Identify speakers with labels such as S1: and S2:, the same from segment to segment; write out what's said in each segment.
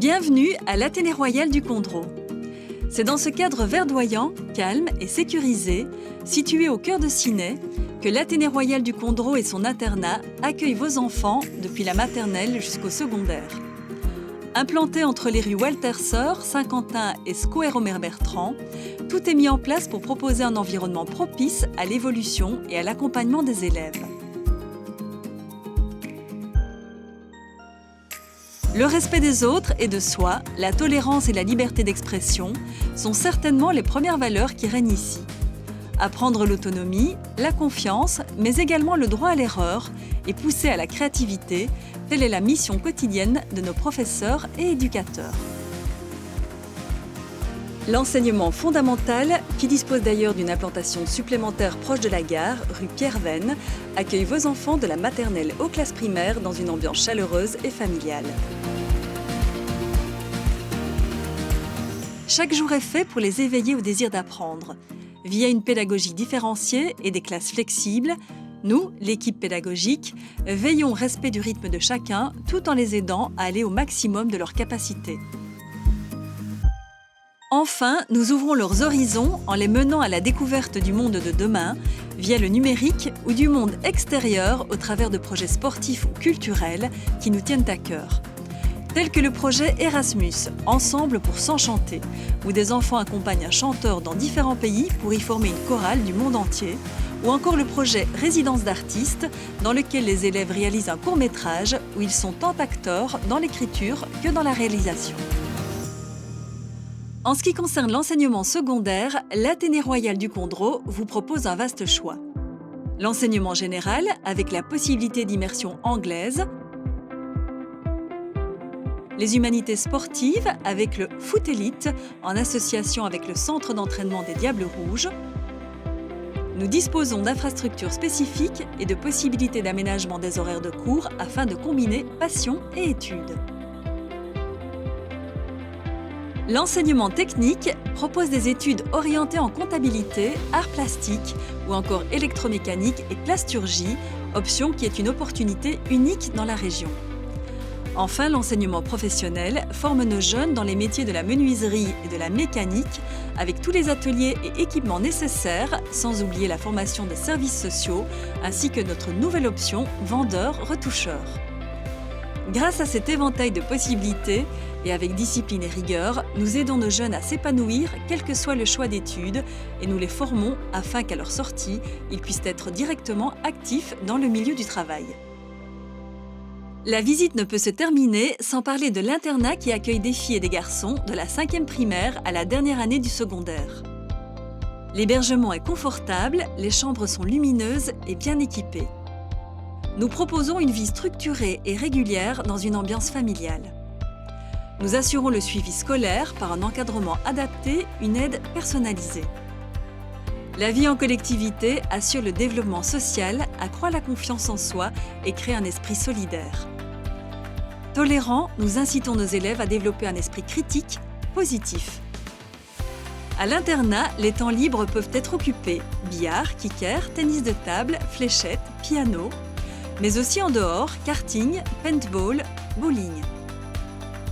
S1: Bienvenue à l'Athénée Royal du Condro. C'est dans ce cadre verdoyant, calme et sécurisé, situé au cœur de Ciney, que l'Athénée Royal du Condro et son internat accueillent vos enfants depuis la maternelle jusqu'au secondaire. Implanté entre les rues Walter Sœur, Saint-Quentin et Square Omer-Bertrand, tout est mis en place pour proposer un environnement propice à l'évolution et à l'accompagnement des élèves. Le respect des autres et de soi, la tolérance et la liberté d'expression sont certainement les premières valeurs qui règnent ici. Apprendre l'autonomie, la confiance, mais également le droit à l'erreur et pousser à la créativité, telle est la mission quotidienne de nos professeurs et éducateurs. L'enseignement fondamental, qui dispose d'ailleurs d'une implantation supplémentaire proche de la gare, rue Pierre-Venn, accueille vos enfants de la maternelle aux classes primaires dans une ambiance chaleureuse et familiale. Chaque jour est fait pour les éveiller au désir d'apprendre. Via une pédagogie différenciée et des classes flexibles, nous, l'équipe pédagogique, veillons au respect du rythme de chacun tout en les aidant à aller au maximum de leurs capacités. Enfin, nous ouvrons leurs horizons en les menant à la découverte du monde de demain via le numérique ou du monde extérieur au travers de projets sportifs ou culturels qui nous tiennent à cœur. Tels que le projet Erasmus, Ensemble pour s'enchanter, où des enfants accompagnent un chanteur dans différents pays pour y former une chorale du monde entier, ou encore le projet Résidence d'artistes, dans lequel les élèves réalisent un court-métrage où ils sont tant acteurs dans l'écriture que dans la réalisation. En ce qui concerne l'enseignement secondaire, l'Athénée Royal du Condro vous propose un vaste choix. L'enseignement général, avec la possibilité d'immersion anglaise, les humanités sportives avec le Foot Élite en association avec le centre d'entraînement des Diables Rouges. Nous disposons d'infrastructures spécifiques et de possibilités d'aménagement des horaires de cours afin de combiner passion et études. L'enseignement technique propose des études orientées en comptabilité, arts plastiques ou encore électromécanique et plasturgie, option qui est une opportunité unique dans la région. Enfin, l'enseignement professionnel forme nos jeunes dans les métiers de la menuiserie et de la mécanique, avec tous les ateliers et équipements nécessaires, sans oublier la formation des services sociaux, ainsi que notre nouvelle option vendeur-retoucheur. Grâce à cet éventail de possibilités, et avec discipline et rigueur, nous aidons nos jeunes à s'épanouir, quel que soit le choix d'études, et nous les formons afin qu'à leur sortie, ils puissent être directement actifs dans le milieu du travail. La visite ne peut se terminer sans parler de l'internat qui accueille des filles et des garçons de la 5e primaire à la dernière année du secondaire. L'hébergement est confortable, les chambres sont lumineuses et bien équipées. Nous proposons une vie structurée et régulière dans une ambiance familiale. Nous assurons le suivi scolaire par un encadrement adapté, une aide personnalisée. La vie en collectivité assure le développement social, accroît la confiance en soi et crée un esprit solidaire. Tolérant, nous incitons nos élèves à développer un esprit critique, positif. À l'internat, les temps libres peuvent être occupés billard, kicker, tennis de table, fléchettes, piano, mais aussi en dehors, karting, paintball, bowling.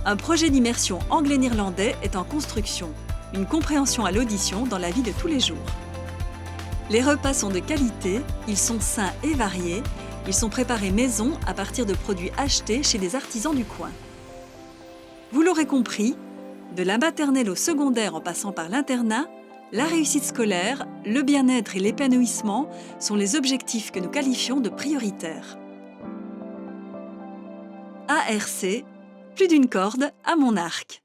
S1: Un projet d'immersion anglais-néerlandais est en construction, une compréhension à l'audition dans la vie de tous les jours. Les repas sont de qualité, ils sont sains et variés, ils sont préparés maison à partir de produits achetés chez des artisans du coin. Vous l'aurez compris, de la maternelle au secondaire en passant par l'internat, la réussite scolaire, le bien-être et l'épanouissement sont les objectifs que nous qualifions de prioritaires. ARC, plus d'une corde à mon arc.